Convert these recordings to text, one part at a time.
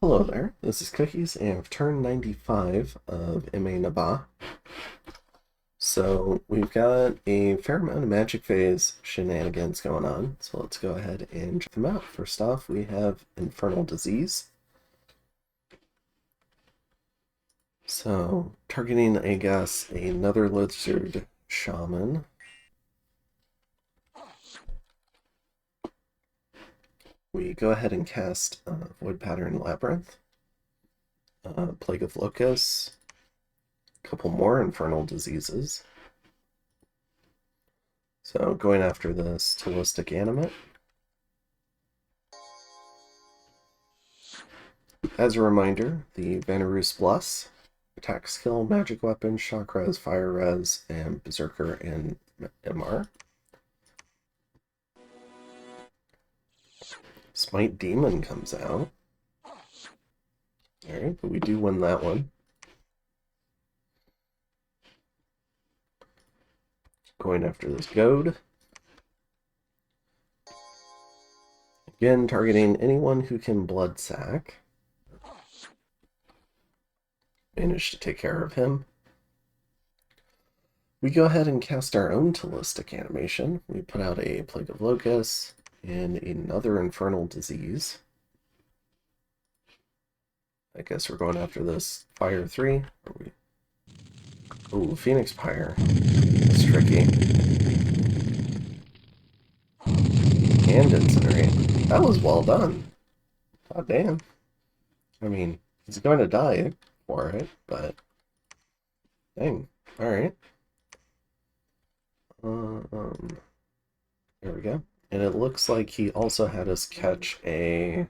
Hello there, this is Cookies, and I've turned 95 of M.A. Naba. So we've got a fair amount of Magic Phase shenanigans going on, so let's go ahead and check them out. First off, we have Infernal Disease. So, targeting, I guess, another Lizard Shaman. We go ahead and cast Void Pattern Labyrinth, Plague of Locusts, a couple more Infernal Diseases. So going after this Telistic Animate. As a reminder, the Vanarus Bless, attack skill, magic weapon, shock res, fire res, and berserker and MR. Smite Demon comes out. Alright, but we do win that one. Going after this Goad. Again, targeting anyone who can Blood Sack. Managed to take care of him. We go ahead and cast our own Telistic animation. We put out a Plague of Locusts and another Infernal Disease. I guess we're going after this Fire 3. Ooh, Phoenix Pyre. It's tricky. And Incinerate. That was well done. God damn. I mean, he's going to die for it, but... Dang. Alright. There we go. And it looks like he also had us catch a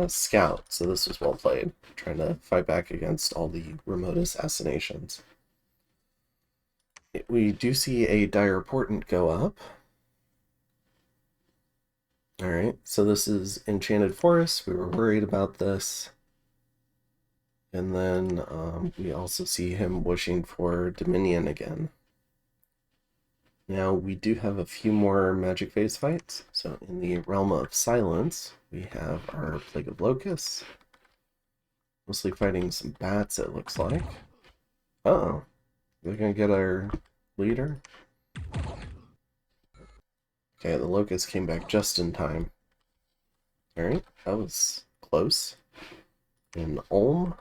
scout, so this was well played. Trying to fight back against all the remote assassinations. We do see a Dire Portent go up. Alright, so this is Enchanted Forest. We were worried about this. And then we also see him wishing for Dominion again. Now, we do have a few more Magic Phase fights. So in the Realm of Silence, we have our Plague of Locusts. Mostly fighting some bats, it looks like. Uh-oh. They're gonna get our leader? Okay, the Locust came back just in time. Alright, that was close. And Ulm.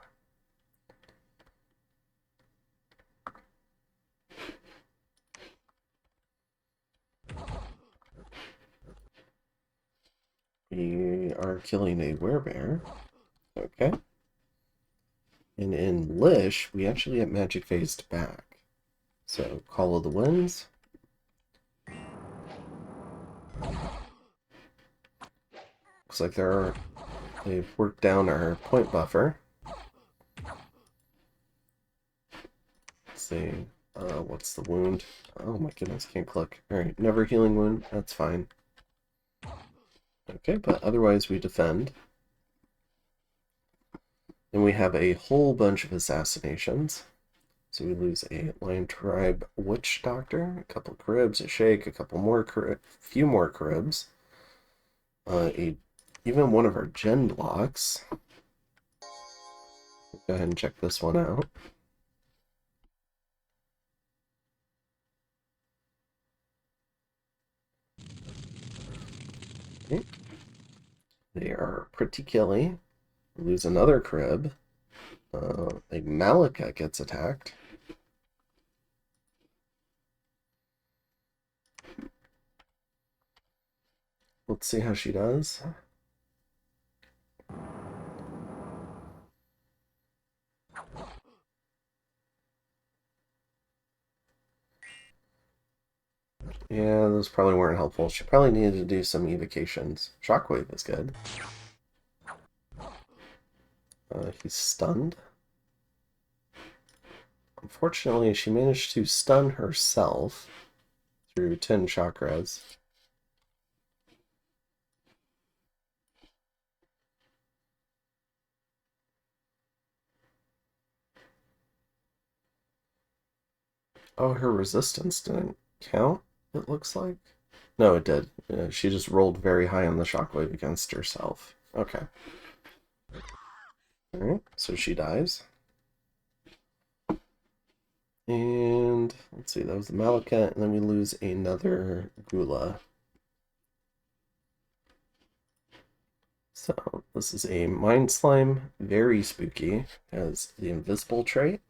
We are killing a werebear. Okay. And in Lish, we actually get Magic Phased back. So, Call of the Winds. Looks like they've worked down our point buffer. Let's see. What's the wound? Oh my goodness, can't click. Alright, never healing wound. That's fine. Okay, but otherwise we defend. Then we have a whole bunch of assassinations. So we lose a Lion Tribe Witch Doctor, a couple Cribs, a Shake, a couple more few more Cribs. Even one of our Gen blocks. Go ahead and check this one out. Okay. They are pretty killy. We lose another Crib. A Malika gets attacked. Let's see how she does. Yeah, those probably weren't helpful. She probably needed to do some evocations. Shockwave is good. He's stunned. Unfortunately, she managed to stun herself through 10 chakras. Oh, her resistance didn't count, it looks like. No, it did. She just rolled very high on the shockwave against herself. Okay. Alright, so she dies. And let's see, that was the Malika, and then we lose another Gula. So this is a Mind Slime, very spooky, has the invisible trait,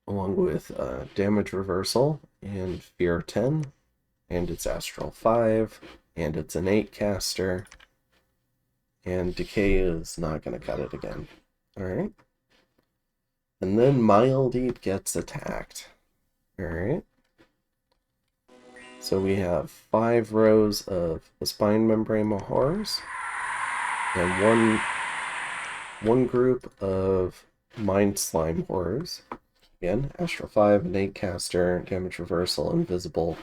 along with damage reversal and fear 10, and it's astral 5, and it's innate caster, and decay is not going to cut it again. Alright. And then Mile Deep gets attacked. Alright. So we have 5 rows of the Spine Membrane Horrors, and one group of Mind Slime Horrors. Again, Astral 5, Innate Caster, Damage Reversal, Invisible.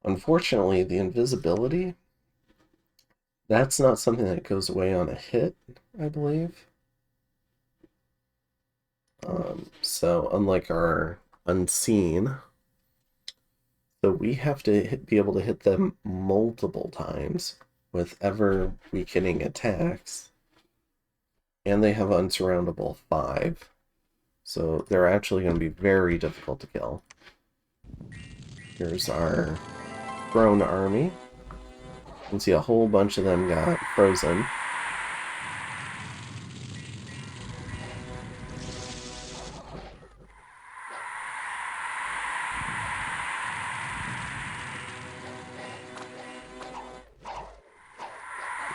Unfortunately, the invisibility, that's not something that goes away on a hit, I believe. So unlike our Unseen, so we have to be able to hit them multiple times with ever weakening attacks. And they have Unsurroundable 5. So they're actually going to be very difficult to kill. Here's our Throne Army. You can see a whole bunch of them got frozen.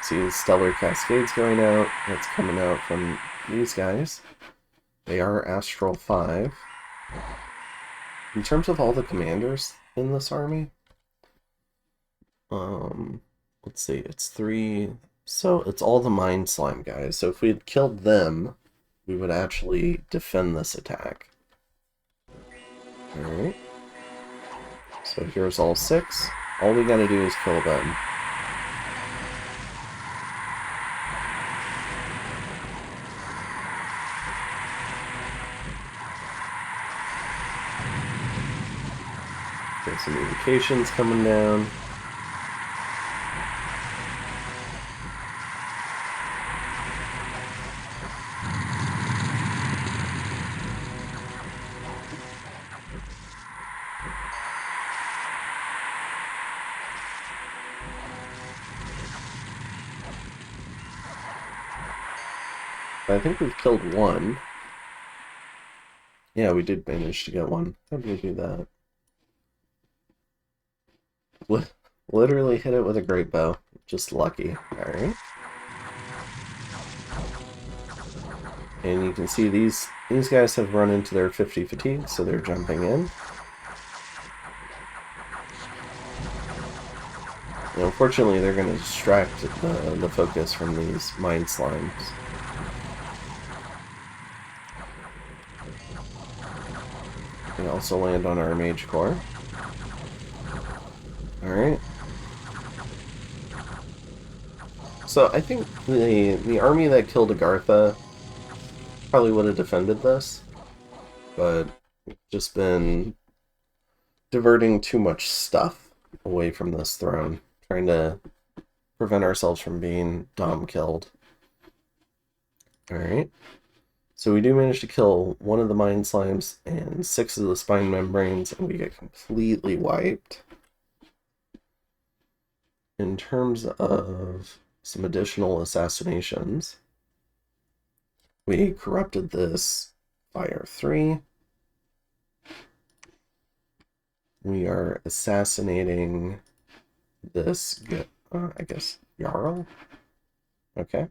See the Stellar Cascades going out. That's coming out from these guys. They are Astral 5. In terms of all the commanders in this army, let's see, it's 3. So it's all the Mind Slime guys. So if we had killed them, we would actually defend this attack. Alright. So here's all 6. All we gotta do is kill them. Okay, some evocations coming down. I think we've killed one. Yeah, we did manage to get one. How did we do that? Literally hit it with a great bow. Just lucky. Alright. And you can see these guys have run into their 50 fatigue, so they're jumping in. And unfortunately, they're going to distract the focus from these Mind Slimes. We also land on our Mage Core. Alright. So I think the army that killed Agartha probably would have defended this, but just been diverting too much stuff away from this throne, trying to prevent ourselves from being Dom killed. Alright. So we do manage to kill one of the Mind Slimes and 6 of the Spine Membranes, and we get completely wiped. In terms of some additional assassinations, we corrupted this Fire 3. We are assassinating this, I guess, Jarl? Okay.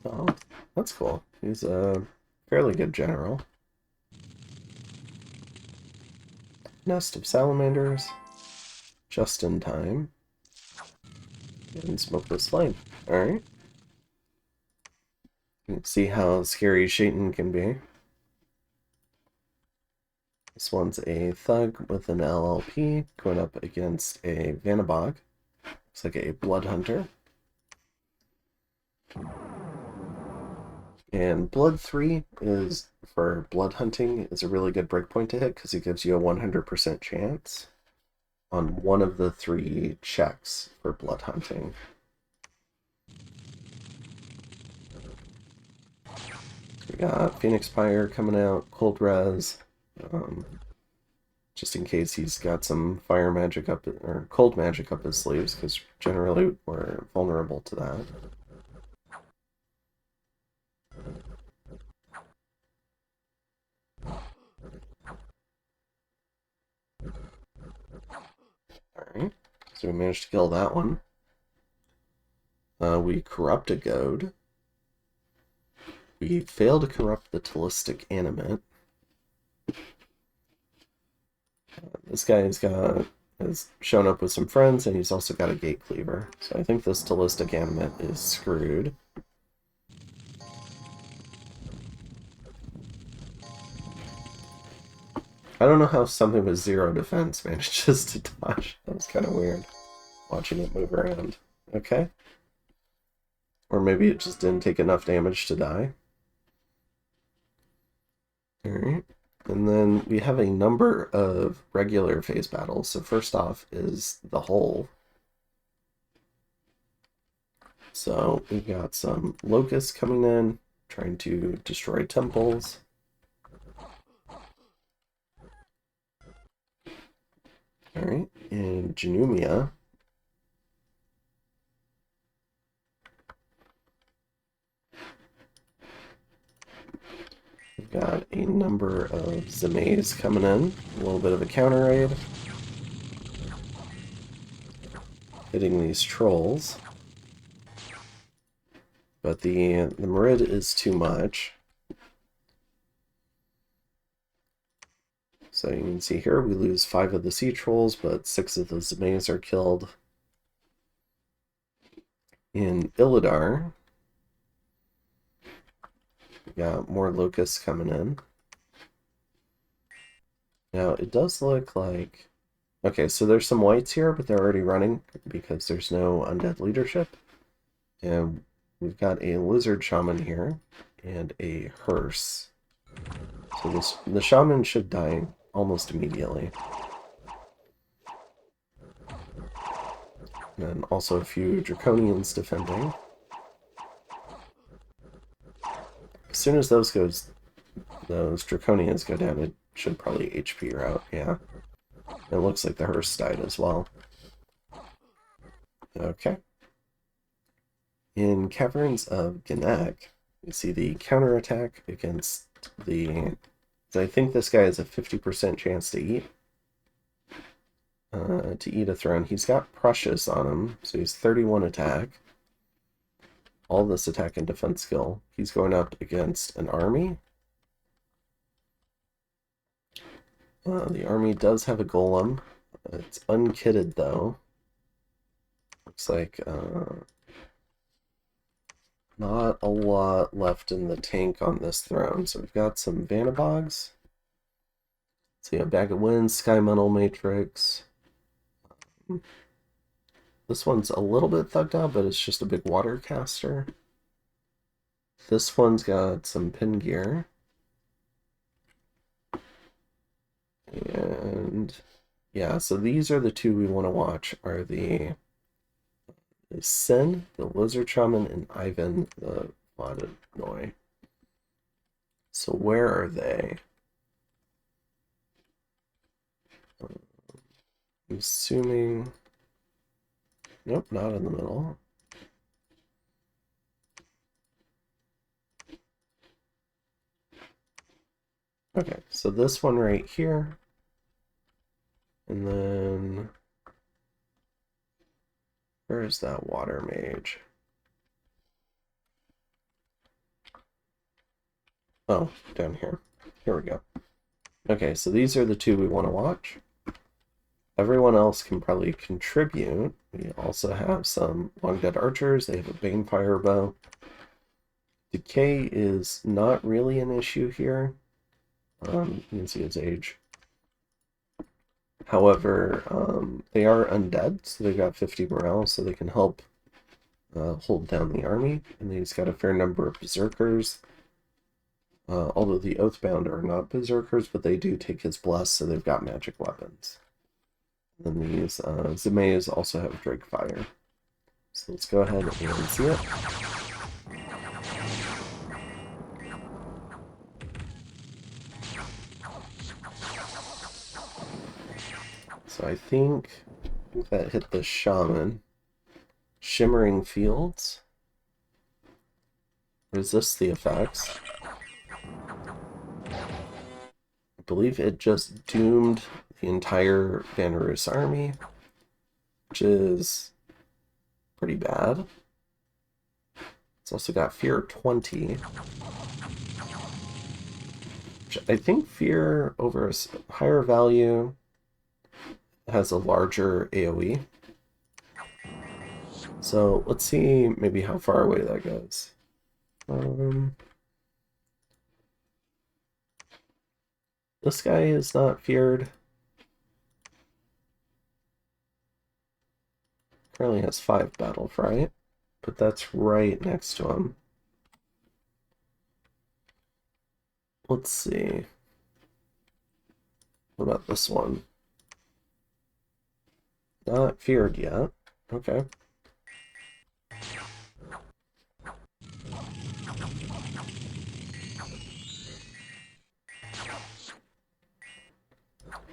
Oh, that's cool. He's a fairly good general. Nest of Salamanders. Just in time. And Smokeless Flame. Alright. You can see how scary Shaitan can be. This one's a Thug with an LLP going up against a Vanabog. Looks like a Blood Hunter. And Blood 3 is, for blood hunting, is a really good breakpoint to hit because it gives you a 100% chance. on one of the 3 checks for blood hunting. We got Phoenix Pyre coming out, Cold Res, just in case he's got some fire magic up, or cold magic up his sleeves, because generally we're vulnerable to that. Alright, so we managed to kill that one. We corrupt a goad. We fail to corrupt the Talistic Animate. This guy has shown up with some friends, and he's also got a Gate Cleaver. So I think this Talistic Animate is screwed. I don't know how something with 0 defense manages to dodge. That was kind of weird, watching it move around. Okay. Or maybe it just didn't take enough damage to die. Alright. And then we have a number of regular phase battles. So first off is the Hole. So we've got some locusts coming in, trying to destroy temples. Alright, and Janumia. We've got a number of Zamays coming in, a little bit of a counter raid. Hitting these trolls. But the Marid is too much. So you can see here we lose 5 of the sea trolls, but 6 of the Zamays are killed. In Illidar, we got more locusts coming in. Now it does look like... Okay, so there's some whites here, but they're already running because there's no undead leadership. And we've got a lizard shaman here and a hearse. So the shaman should die almost immediately. And also a few draconians defending. As soon as those draconians go down, it should probably HP her out, yeah. It looks like the hearse died as well. Okay. In Caverns of Gannett, you see the counterattack against the... I think this guy has a 50% chance to eat. A throne. He's got Precious on him, so he's 31 attack. All this attack and defense skill. He's going up against an army. The army does have a golem. It's unkitted, though. Looks like not a lot left in the tank on this throne. So we've got some Vanabogs. So yeah, Bag of Winds, Sky Metal Matrix. This one's a little bit thugged out, but it's just a big water caster. This one's got some pin gear. And yeah, so these are the 2 we want to watch, are the Sin, the Lizard Shaman, and Ivan, the Vodanoy. So where are they? I'm assuming... Nope, not in the middle. Okay, so this one right here. And then... Where is that water mage? Oh, down here. Here we go. Okay, so these are the 2 we want to watch. Everyone else can probably contribute. We also have some Long Dead Archers. They have a Banefire Bow. Decay is not really an issue here. You can see his age. However, they are undead, so they've got 50 morale, so they can help hold down the army. And then he's got a fair number of Berserkers. Although the Oathbound are not Berserkers, but they do take his Bless, so they've got magic weapons. And then these Zimeas also have Drake Fire. So let's go ahead and see it. So I think that hit the Shaman. Shimmering Fields. Resist the effects. I believe it just doomed the entire Vanarus army, which is pretty bad. It's also got Fear 20. Which I think Fear over a higher value has a larger AoE. So let's see maybe how far away that goes. This guy is not feared. Currently has 5 battle fright, but that's right next to him. Let's see. What about this one? Not feared yet. Okay.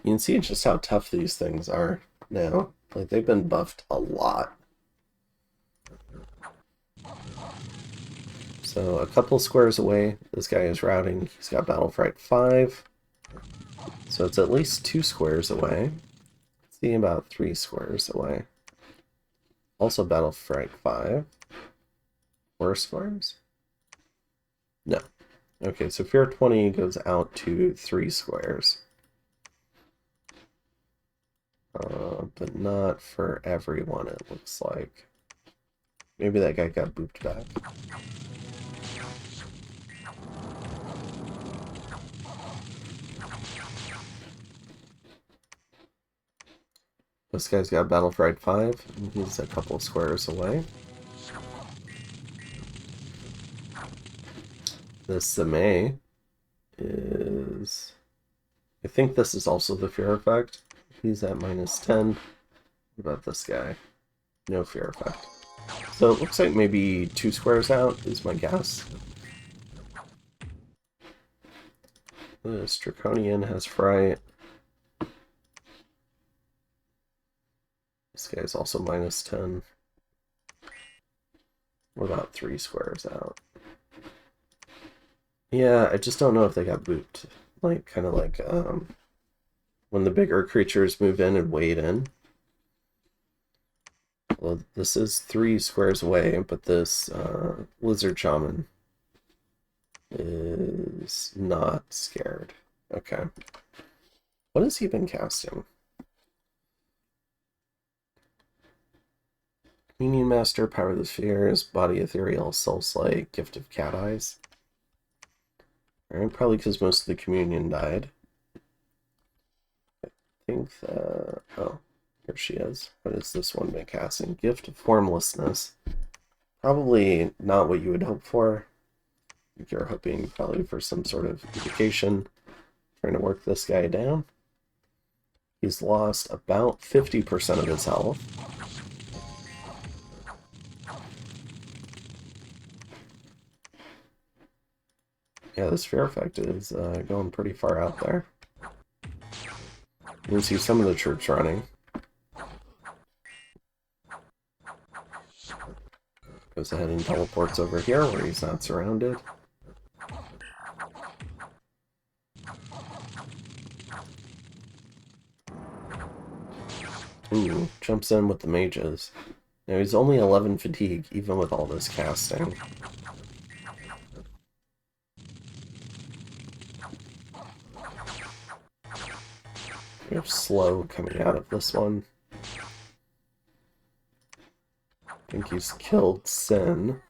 You can see just how tough these things are now. Like, they've been buffed a lot. So a couple squares away, this guy is routing. He's got Battle Fright 5. So it's at least 2 squares away. Let's see, about 3 squares away. Also Battle Fright 5. 4 squares? No. Okay, so Fear 20 goes out to 3 squares. But not for everyone, it looks like. Maybe that guy got booped back. This guy's got Battle Fright 5, and he's a couple of squares away. This Zime is... I think this is also the Fear effect. He's at -10. What about this guy? No Fear effect. So it looks like maybe 2 squares out is my guess. This Draconian has Fright. This guy's also -10. What about 3 squares out? Yeah, I just don't know if they got booped. Like, kind of like when the bigger creatures move in and wade in. Well, this is 3 squares away, but this Lizard Shaman is not scared. Okay. What has he been casting? Communion Master, Power of the Spheres, Body Ethereal, Soul Slay, Gift of Cat Eyes. Alright, probably because most of the Communion died. I think that... Oh, here she is. What is this one been casting? Gift of Formlessness. Probably not what you would hope for. I think you're hoping probably for some sort of evocation. Trying to work this guy down. He's lost about 50% of his health. Yeah, this Fear effect is going pretty far out there. You can see some of the troops running. Goes ahead and teleports over here where he's not surrounded. Ooh, jumps in with the mages. Now he's only 11 fatigue, even with all this casting. We have slow coming out of this one. I think he's killed Sin.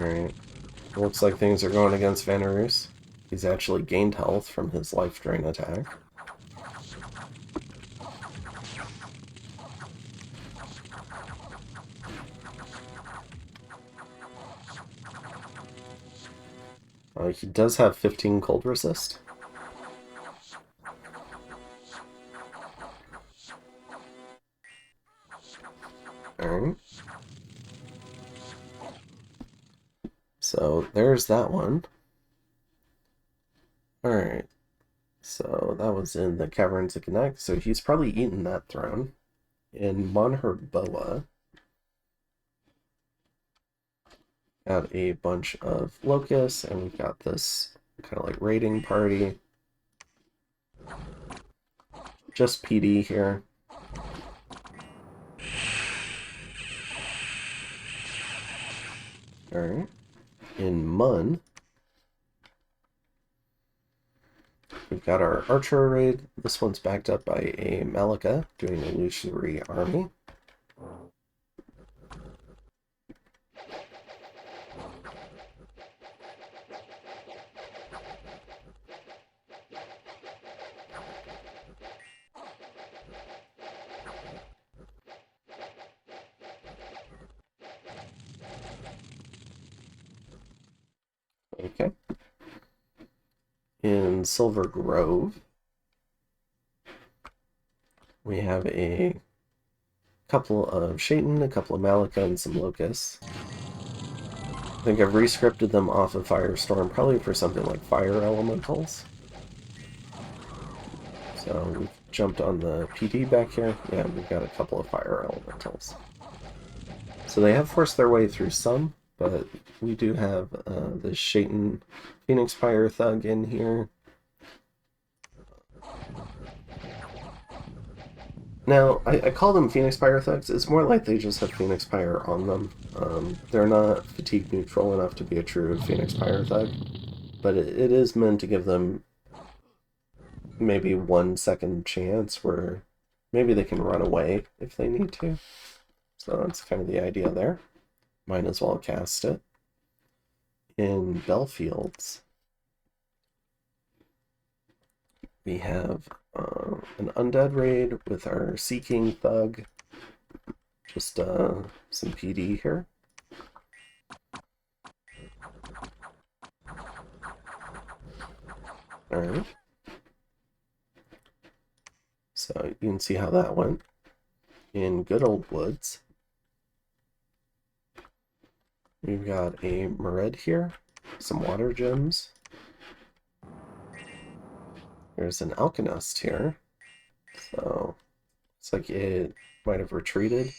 Alright. Looks like things are going against Vanarus. He's actually gained health from his life drain attack. He does have 15 cold resist. Alright. So there's that one. Alright. So that was in the Caverns of Connect, so he's probably eaten that throne. In Monherboa, got a bunch of locusts, and we've got this kind of like raiding party. Just PD here. Alright. In Mun, we've got our archer raid. This one's backed up by a Malika doing a illusory army. Okay. In Silver Grove, we have a couple of Shaitan, a couple of Malika, and some Locusts. I think I've rescripted them off of Firestorm, probably for something like Fire Elementals. So we've jumped on the PD back here. Yeah, we've got a couple of Fire Elementals. So they have forced their way through some, but we do have the Shaitan Phoenix Fire Thug in here. Now, I call them Phoenix Fire Thugs. It's more like they just have Phoenix Fire on them. They're not fatigue neutral enough to be a true Phoenix Fire Thug, but it is meant to give them maybe 1 second chance where maybe they can run away if they need to. So that's kind of the idea there. Might as well cast it. In Belfields, we have an undead raid with our Sea King Thug. Just some PD here. Alright. So you can see how that went. In Good Old Woods, we've got a Mered here, some water gems. There's an Alchemist here. So it's like it might have retreated.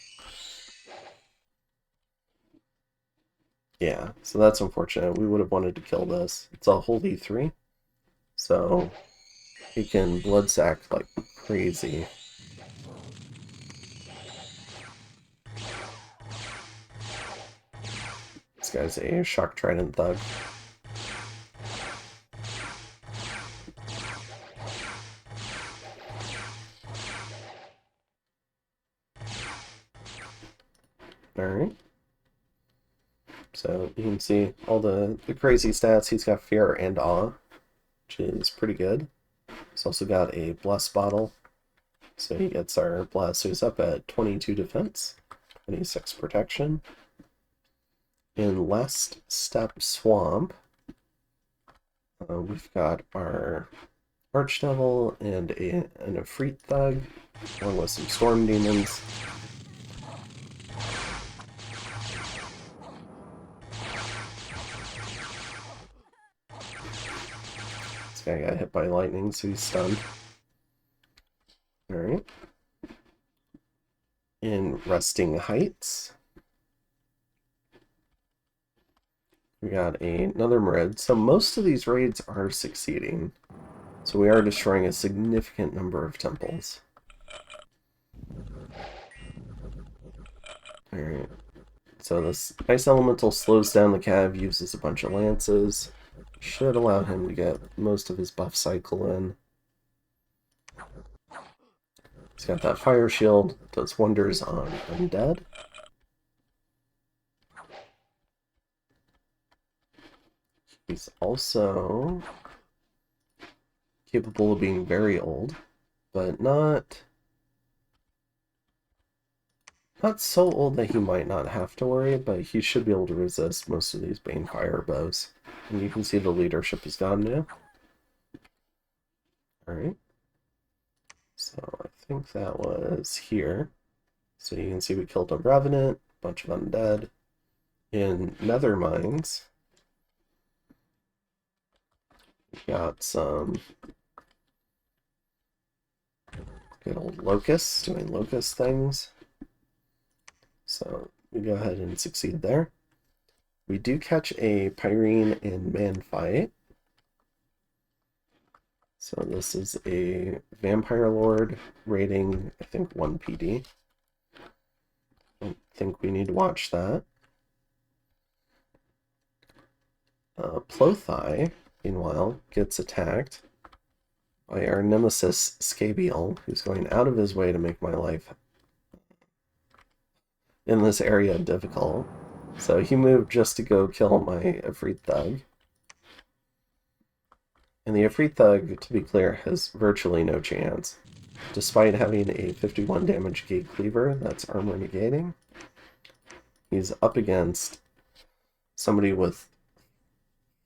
Yeah, so that's unfortunate. We would have wanted to kill this. It's a whole E3. So he can blood sack like crazy. This guy's a Shock Trident Thug. Alright. So you can see all the crazy stats. He's got Fear and Awe, which is pretty good. He's also got a Bless bottle. So he gets our Bless, who's up at 22 defense, 26 protection. In Last Step Swamp, we've got our Archdevil and an Efreet Thug, along with some Storm Demons. This guy got hit by lightning, so he's stunned. Alright. In Resting Heights, we got another Mered. So most of these raids are succeeding. So we are destroying a significant number of temples. Alright. So this Ice Elemental slows down the cav, uses a bunch of lances. Should allow him to get most of his buff cycle in. He's got that fire shield, does wonders on undead. He's also capable of being very old, but not so old that he might not have to worry, but he should be able to resist most of these Banefire bows. And you can see the leadership is gone now. Alright. So I think that was here. So you can see we killed a revenant, a bunch of undead. In nether mines, we got some good old locusts doing locust things. So we go ahead and succeed there. We do catch a Pyrene in Man Fight. So this is a Vampire Lord rating, I think, 1 PD. I don't think we need to watch that. Plothai, meanwhile, gets attacked by our nemesis Scabiel, who's going out of his way to make my life in this area difficult. So he moved just to go kill my Ifrit Thug. And the Ifrit Thug, to be clear, has virtually no chance. Despite having a 51 damage Gate Cleaver that's armor negating, he's up against somebody with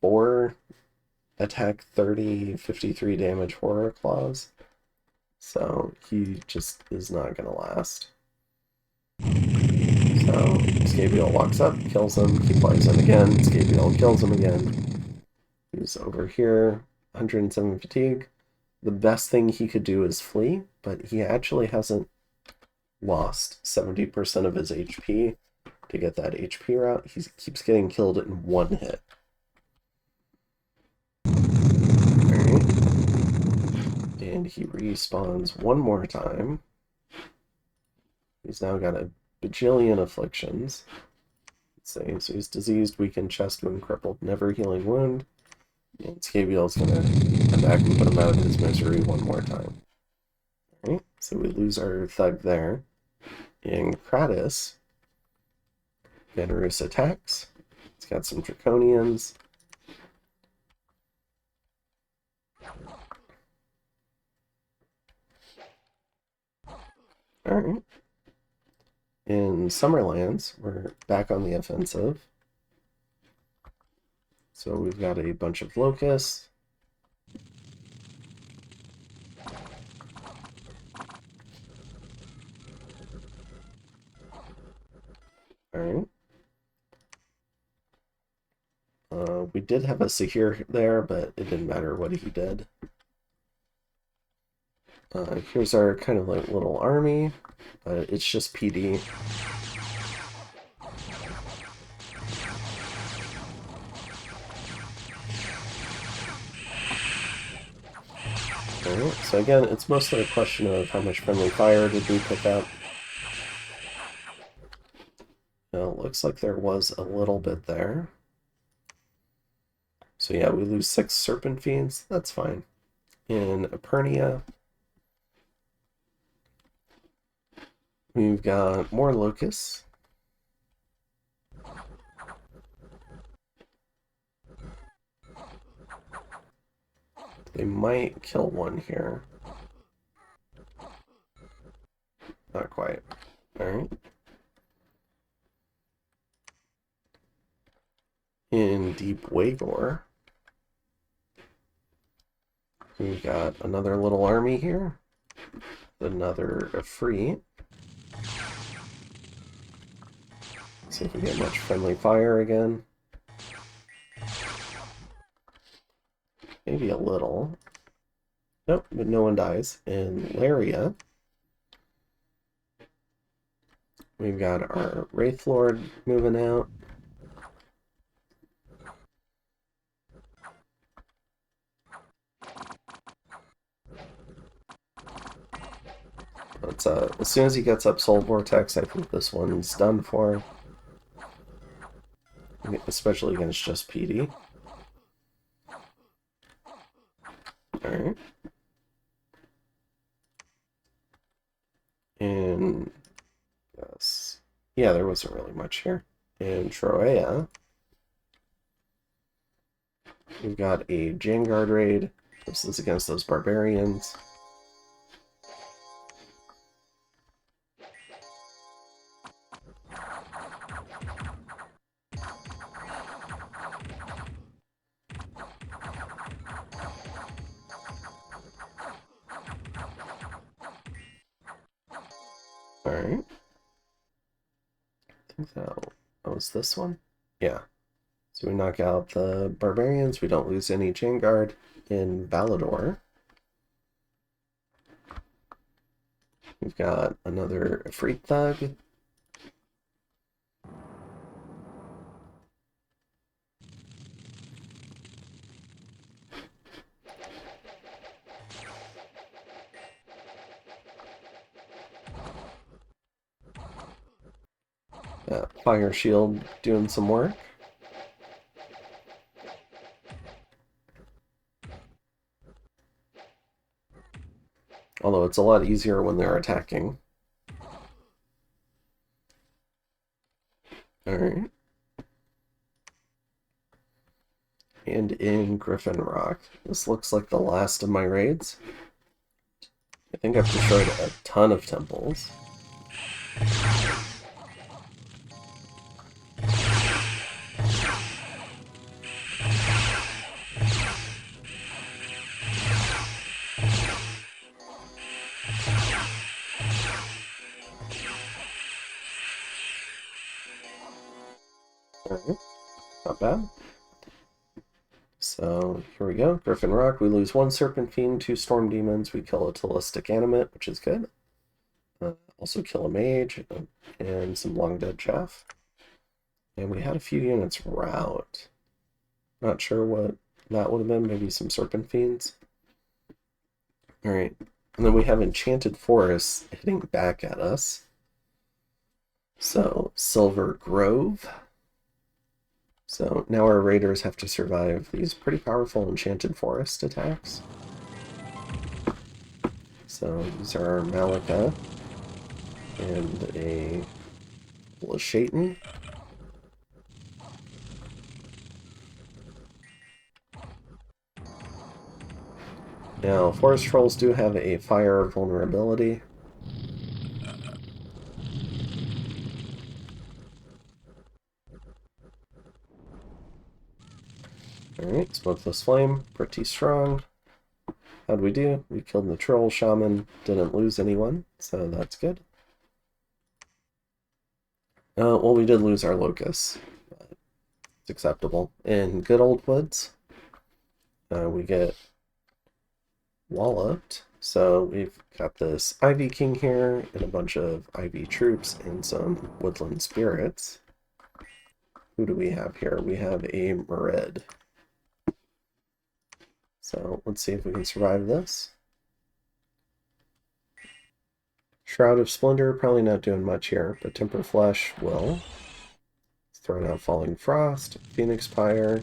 4 attack 30, 53 damage Horror Claws. So he just is not going to last. So Scabiel walks up, kills him, he flies in again, Scabiel kills him again. He's over here, 107 fatigue. The best thing he could do is flee, but he actually hasn't lost 70% of his HP to get that HP route. He keeps getting killed in 1 hit. Alright. And he respawns 1 more time. He's now got a bajillion afflictions. Let's see, so he's diseased, weakened, chest wound, crippled, never healing wound. And Scabiel's gonna come back and put him out of his misery 1 more time. Alright, so we lose our thug there. And Kratos, Venerus attacks. He's got some Draconians. Alright. In Summerlands, we're back on the offensive. So we've got a bunch of locusts. Alright. We did have a Sahir there, but it didn't matter what he did. Here's our kind of like little army, but it's just PD. Alright, so again, it's mostly a question of how much friendly fire did we pick up. Now, it looks like there was a little bit there. So yeah, we lose 6 Serpent Fiends, that's fine. In Epernia, we've got more locusts. They might kill one here. Not quite. Alright. In Deep Waygore, we've got another little army here. Another Ifrit. See if we get much friendly fire again. Maybe a little. Nope, but no one dies. In Laria, we've got our Wraith Lord moving out. But as soon as he gets up Soul Vortex, I think this one's done for. Especially against just PD. Alright. And yes. Yeah, there wasn't really much here. In Troea, we've got a Janguard raid. This is against those barbarians. Alright. I think that was this one. Yeah. So we knock out the barbarians. We don't lose any chain guard in Valador. We've got another Freak Thug. Fire Shield doing some work. Although it's a lot easier when they're attacking. Alright. And in Griffin Rock. This looks like the last of my raids. I think I've destroyed a ton of temples. Alright, not bad. So here we go, Griffin Rock. We lose 1 Serpent Fiend, 2 Storm Demons. We kill a Telistic Animate, which is good. Also kill a Mage and some Long Dead Chaff. And we had a few units rout. Not sure what that would have been. Maybe some Serpent Fiends. Alright, and then we have Enchanted Forests hitting back at us. So Silver Grove. So now our raiders have to survive these pretty powerful Enchanted Forest attacks. So these are our Malika and a Lashatan. Now, Forest Trolls do have a fire vulnerability. Alright, Smokeless Flame, pretty strong. How'd we do? We killed the Troll Shaman, didn't lose anyone, so that's good. Well, we did lose our Locust, but it's acceptable. In Good Old Woods, we get walloped. So we've got this Ivy King here, and a bunch of Ivy troops, and some Woodland Spirits. Who do we have here? We have a Merid. So let's see if we can survive this. Shroud of Splendor, probably not doing much here, but Temper Flesh will. It's throwing out Falling Frost, Phoenix Pyre.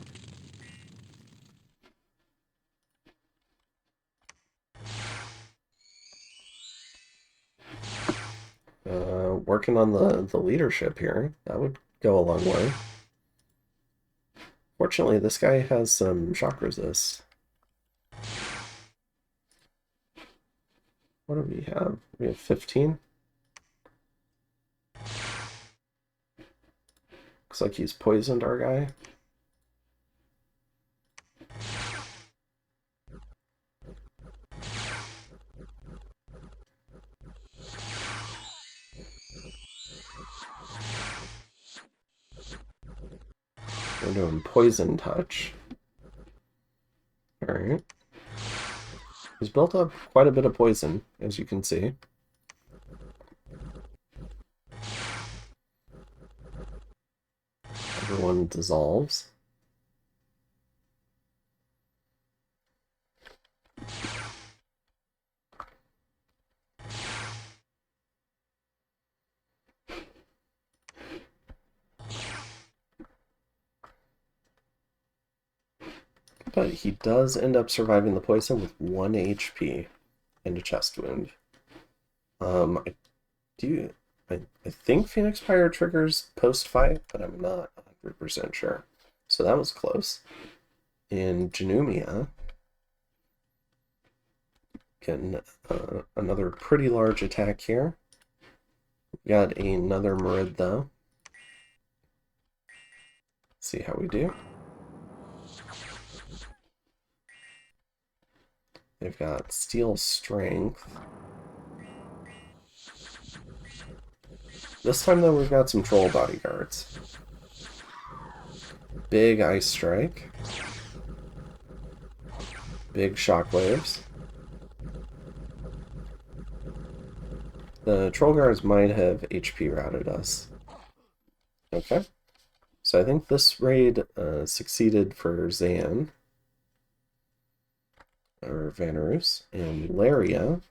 Working on the leadership here. That would go a long way. Fortunately, this guy has some shock resist. What do we have? We have 15. Looks like he's poisoned our guy. We're doing Poison Touch. Alright. He's built up quite a bit of poison, as you can see. Everyone dissolves. But he does end up surviving the poison with 1 HP and a chest wound. I think Phoenix Pyre triggers post-fight, but I'm not 100% sure. So that was close. In Janumia, getting another pretty large attack here. We got another Merid though. See how we do. They've got Steel Strength. This time, though, we've got some troll bodyguards. Big ice strike. Big shockwaves. The troll guards might have HP routed us. Okay. So I think this raid succeeded for Zan. Or Vanarus. And Laria.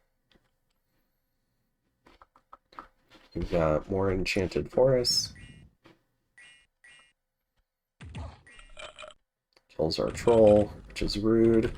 We've got more enchanted forests. Kills our troll, which is rude.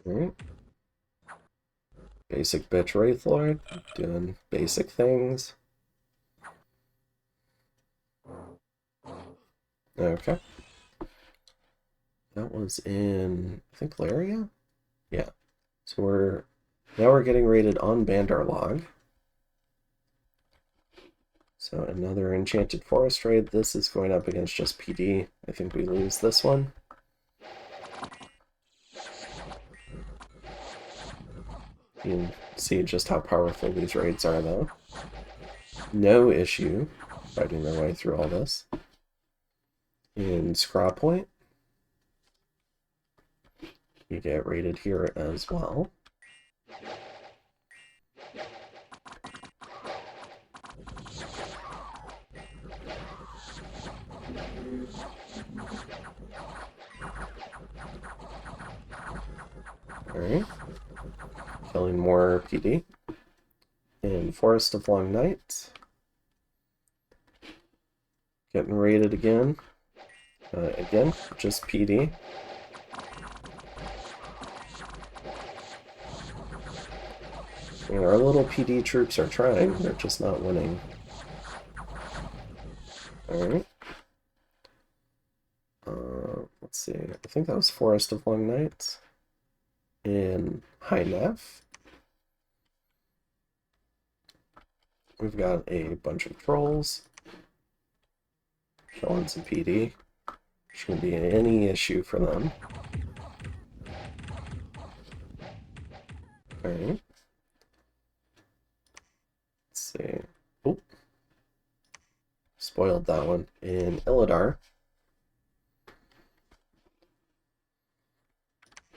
Alright. Basic bitch Wraithlord, doing basic things. Okay. That was in, I think, Laria? Yeah. So now we're getting rated on Bandarlog. So another Enchanted Forest raid. This is going up against just PD. I think we lose this one. You can see just how powerful these raids are, though. No issue fighting their way through all this. In Scraw Point, you get rated here as well. Alright. Killing more PD. In Forest of Long Night. Getting raided again. Again, just PD. And our little PD troops are trying, they're just not winning. Alright. Let's see, I think that was Forest of Long Night. In High Neff. We've got a bunch of trolls. Killing some PD. Shouldn't be any issue for them. Alright. Let's see. Oh. Spoiled that one. In Illidar.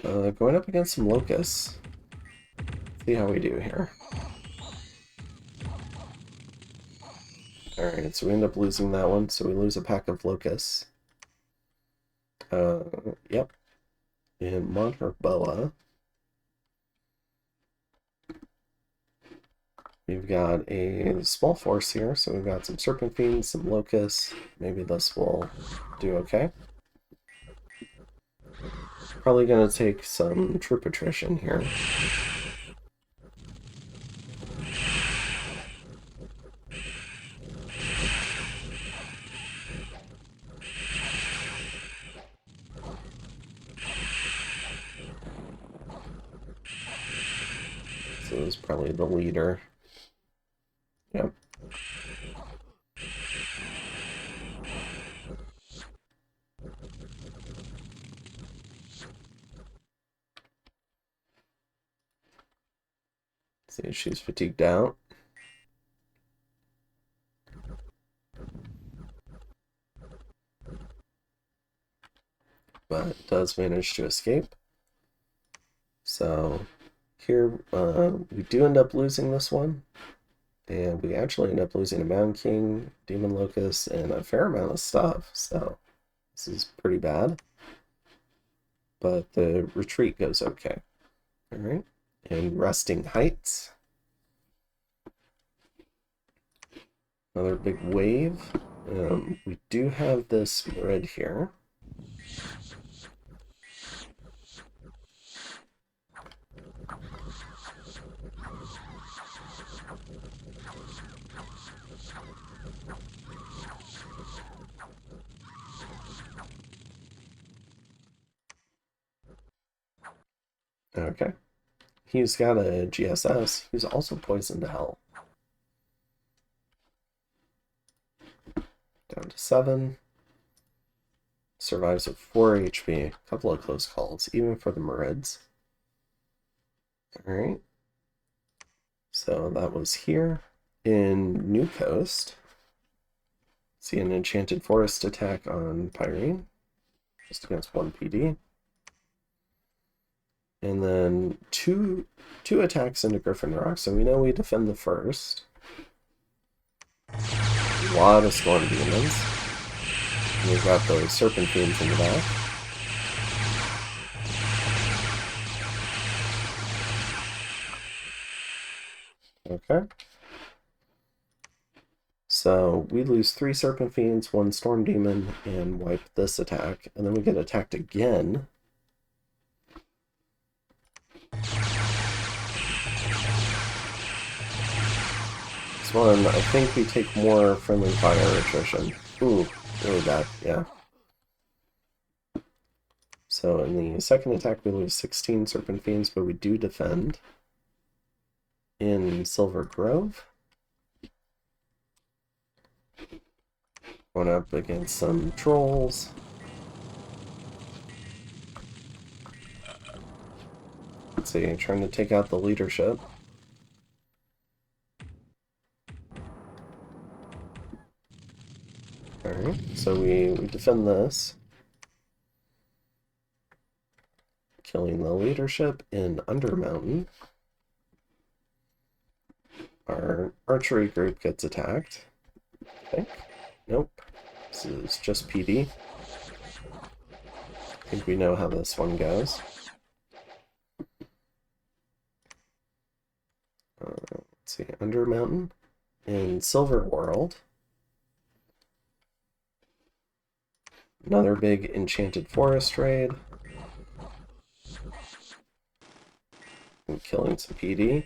Going up against some locusts. See how we do here. Alright, so we end up losing that one, so we lose a pack of locusts. Yep. In Monarch Boa. We've got a small force here, so we've got some Serpent Fiends, some locusts. Maybe this will do okay. Probably gonna take some troop attrition here. So it was probably the leader. Yep. See, she's fatigued out. But does manage to escape. So here we do end up losing this one. And we actually end up losing a Mound King, Demon Locust, and a fair amount of stuff. So this is pretty bad. But the retreat goes okay. Alright. And Resting Heights. Another big wave. We do have this red here. Okay. he's got a GSS. He's also poisoned to hell. Down to 7. Survives with 4 HP. A couple of close calls, even for the Marids. Alright. So that was here. In New Coast, see an Enchanted Forest attack on Pyrene. Just against 1 PD. And then two attacks into Griffin Rock, so we know we defend the first. A lot of Storm Demons. And we've got those Serpent Fiends in the back. Okay. So we lose 3 Serpent Fiends, 1 Storm Demon, and wipe this attack. And then we get attacked again. This one, I think we take more friendly fire attrition. Ooh, really bad, yeah. So in the second attack we lose 16 Serpent Fiends, but we do defend. In Silver Grove. Going up against some trolls. Let's see, trying to take out the leadership. Alright, so we defend this. Killing the leadership in Undermountain. Our archery group gets attacked. I think. Nope. This is just PD. I think we know how this one goes. Let's see, Undermountain. In Silver World. Another big Enchanted Forest raid. And killing some PD.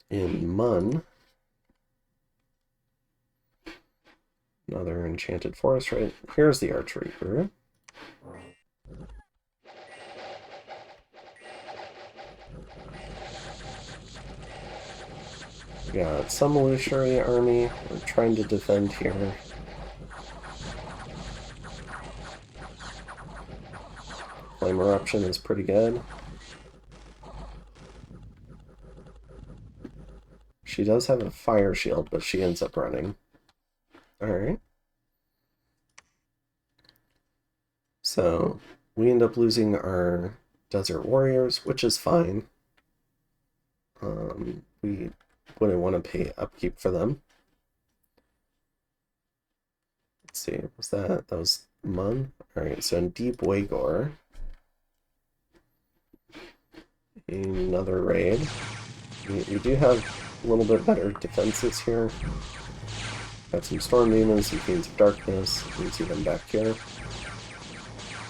In Mun, another Enchanted Forest raid. Here's the archery group. We got some illusionary army. We're trying to defend here. Flame Eruption is pretty good. She does have a fire shield, but she ends up running. Alright. So, we end up losing our Desert Warriors, which is fine. We wouldn't want to pay upkeep for them. Let's see, what was that? That was Mun. Alright, so in Deep Waygore. Another raid. We do have a little bit better defenses here. Got some Storm Demons, some Fiends of Darkness. You can see them back here.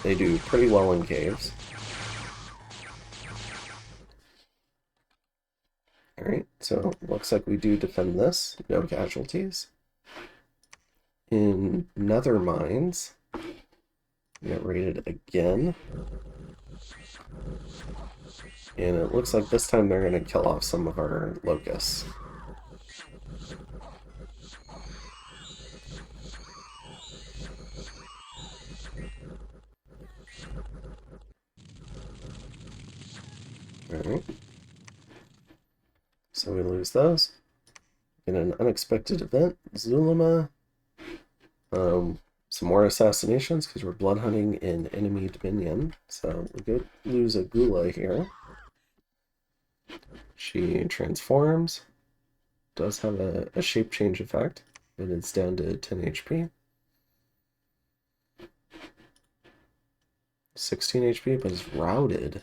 They do pretty well in caves. Alright, so looks like we do defend this. No casualties. In Nether Mines, we get raided again. And it looks like this time they're going to kill off some of our locusts. Alright. So we lose those. In an unexpected event, Zulima. Some more assassinations because we're blood hunting in enemy dominion. So we lose a Gula here. She transforms. Does have a shape change effect, but it's down to 10 HP. 16 HP, but is routed.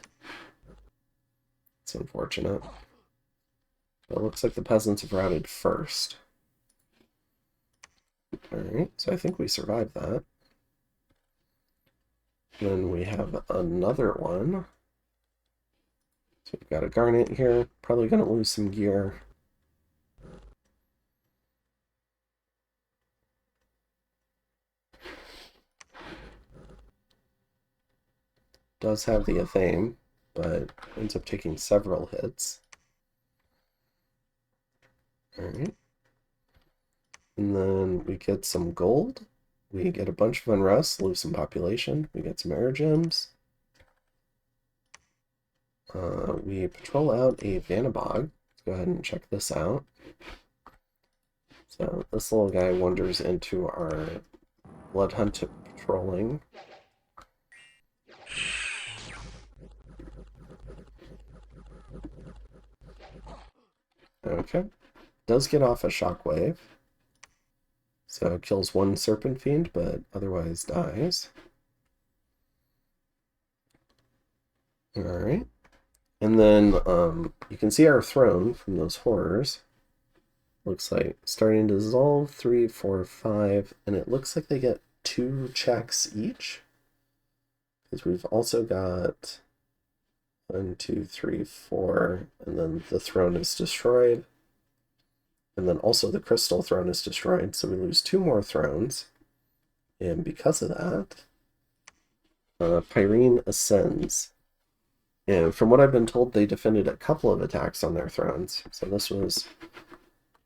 It's unfortunate. But it looks like the peasants have routed first. Alright, so I think we survived that. Then we have another one. So we've got a Garnet here. Probably going to lose some gear. does have the Athame, but ends up taking several hits. Alright. And then we get some gold. We get a bunch of unrest, lose some population. We get some air gems. We patrol out a Vanabog. Let's go ahead and check this out. So this little guy wanders into our blood hunt patrolling. Okay. Does get off a shockwave. So it kills one Serpent Fiend, but otherwise dies. Alright. And then you can see our throne from those horrors. Looks like starting to dissolve, 3, 4, 5, and it looks like they get 2 checks each. Because we've also got 1, 2, 3, 4, and then the throne is destroyed. And then also the crystal throne is destroyed, so we lose 2 more thrones. And because of that, Pyrene ascends. And from what I've been told, they defended a couple of attacks on their thrones. So this was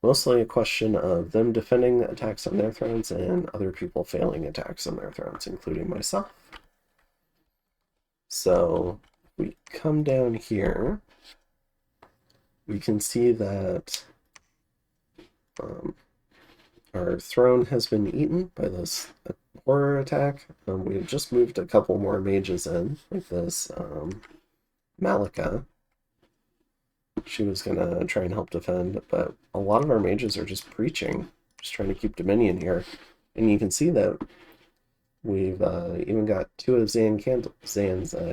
mostly a question of them defending attacks on their thrones and other people failing attacks on their thrones, including myself. So we come down here, we can see that our throne has been eaten by this horror attack. We've just moved a couple more mages in, like this Malika. She was going to try and help defend, but a lot of our mages are just preaching, just trying to keep Dominion here. And you can see that we've even got 2 of Zan's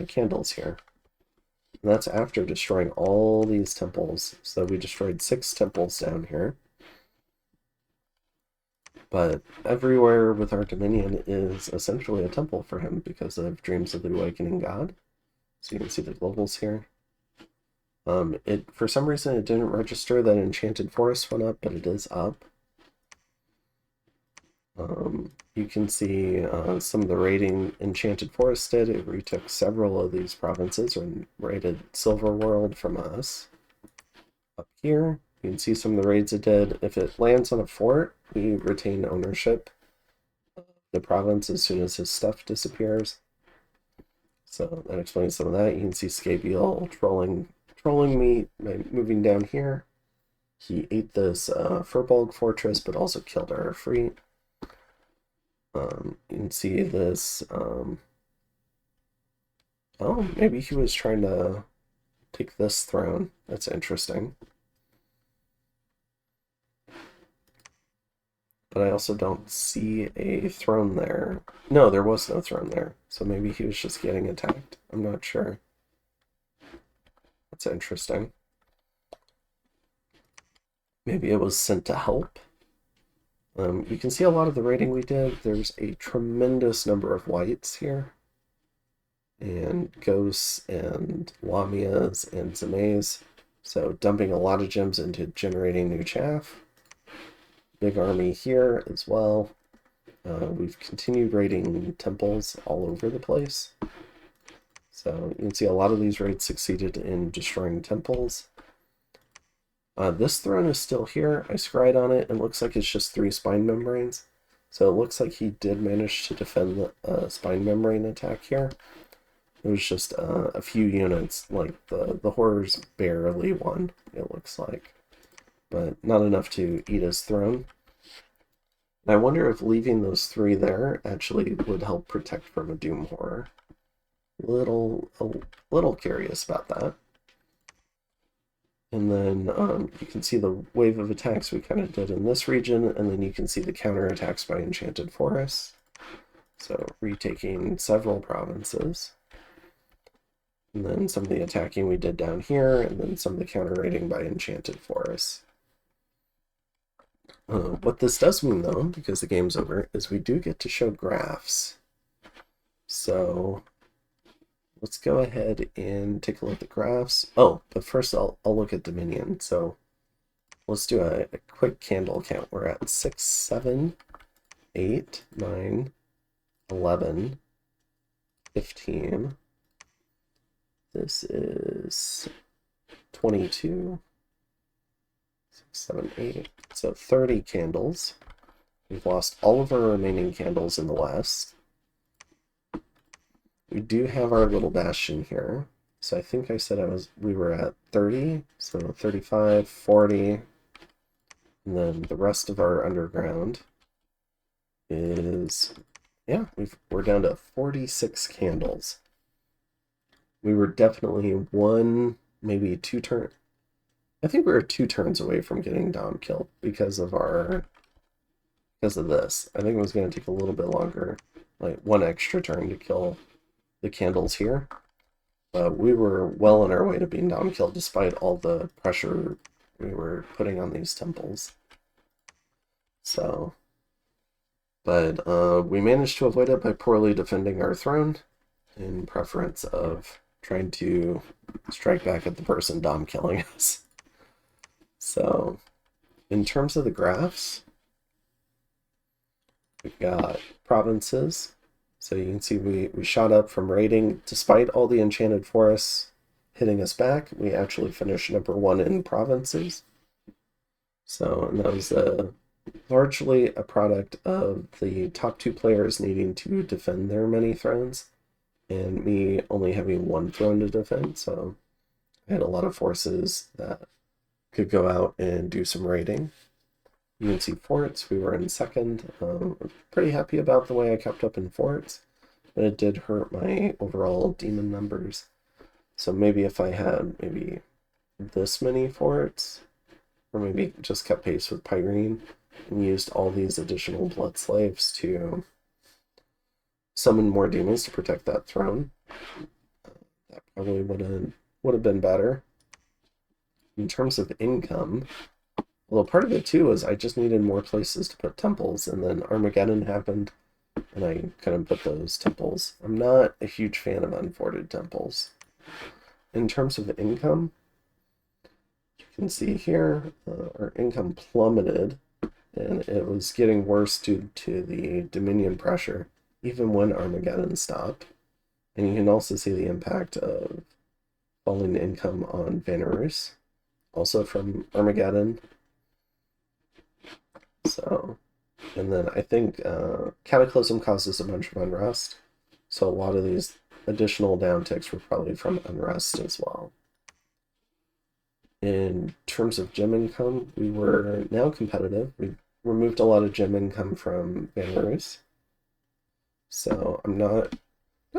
candles here. And that's after destroying all these temples. So we destroyed 6 temples down here. But everywhere with our Dominion is essentially a temple for him because of Dreams of the Awakening God. So you can see the globals here. For some reason it didn't register that Enchanted Forest went up, but it is up. You can see some of the raiding Enchanted Forest did. It retook several of these provinces and raided Silver World from us. Up here, you can see some of the raids it did. If it lands on a fort, we retain ownership of the province as soon as his stuff disappears. So that explains some of that. You can see Scabiel trolling me by moving down here. He ate this Furbolg fortress, but also killed our Efreet. You can see this. Oh, maybe he was trying to take this throne. That's interesting. But I also don't see a throne there. No, there was no throne there. So maybe he was just getting attacked. I'm not sure. That's interesting. Maybe it was sent to help. You can see a lot of the raiding we did. There's a tremendous number of whites here. And ghosts and lamias and zamays. So dumping a lot of gems into generating new chaff. Big army here as well. We've continued raiding temples all over the place. So you can see a lot of these raids succeeded in destroying temples. This throne is still here. I scried on it and it looks like it's just 3 spine membranes. So it looks like he did manage to defend the spine membrane attack here. It was just a few units, like the horrors barely won, it looks like. But not enough to eat his throne. And I wonder if leaving those 3 there actually would help protect from a Doom Horror. A little curious about that. And then you can see the wave of attacks we kind of did in this region, and then you can see the counterattacks by Enchanted Forests. So retaking several provinces. And then some of the attacking we did down here, and then some of the counter-raiding by Enchanted Forests. What this does mean, though, because the game's over, is we do get to show graphs. So let's go ahead and take a look at the graphs. Oh, but first I'll look at Dominion. So let's do a quick candle count. We're at 6, 7, 8, 9, 11, 15, This is 22, 6, 7, 8. So 30 candles. We've lost all of our remaining candles in the west. We do have our little bastion here. So I think I said we were at 30, so 35, 40, and then the rest of our underground is, yeah, we're down to 46 candles. We were definitely one, maybe two turns. I think we were 2 turns away from getting Dom killed because of this. I think it was going to take a little bit longer, like 1 extra turn to kill the candles here. But we were well on our way to being Dom killed despite all the pressure we were putting on these temples. So, but we managed to avoid it by poorly defending our throne in preference of trying to strike back at the person Dom killing us. So, in terms of the graphs, we've got provinces. So you can see we shot up from raiding. Despite all the enchanted forests hitting us back, we actually finished number 1 in provinces. So, and that was largely a product of the top 2 players needing to defend their many thrones, and me only having 1 throne to defend. So I had a lot of forces that could go out and do some raiding. You can see forts, we were in 2nd. Pretty happy about the way I kept up in forts, but it did hurt my overall demon numbers. So maybe if I had maybe this many forts, or maybe just kept pace with Pyrene and used all these additional blood slaves to summon more demons to protect that throne, that probably would have been better. In terms of income, well, part of it too was I just needed more places to put temples, and then Armageddon happened, and I couldn't put those temples. I'm not a huge fan of unforted temples. In terms of income, you can see here our income plummeted, and it was getting worse due to the Dominion pressure, even when Armageddon stopped. And you can also see the impact of falling income on Vanarus, also from Armageddon. So, and then I think Cataclysm causes a bunch of unrest, so a lot of these additional downticks were probably from unrest as well. In terms of gem income, we were now competitive. We removed a lot of gem income from Vanarus, so I'm not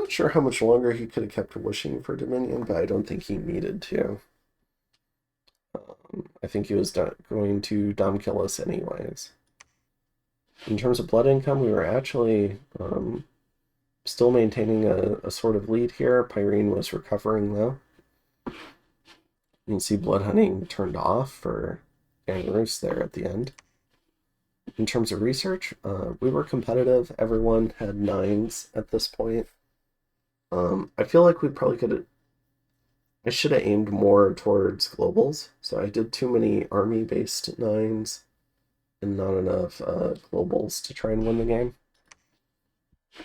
sure how much longer he could have kept wishing for Dominion, but I don't think he needed to. I think he was going to Dom kill us anyways. In terms of blood income, we were actually still maintaining a sort of lead here. Pyrene was recovering though. You can see blood hunting turned off for Vanarus there at the end. In terms of research, we were competitive. Everyone had 9s at this point. I feel like we probably could have. I should have aimed more towards globals, so I did too many army-based 9s and not enough globals to try and win the game.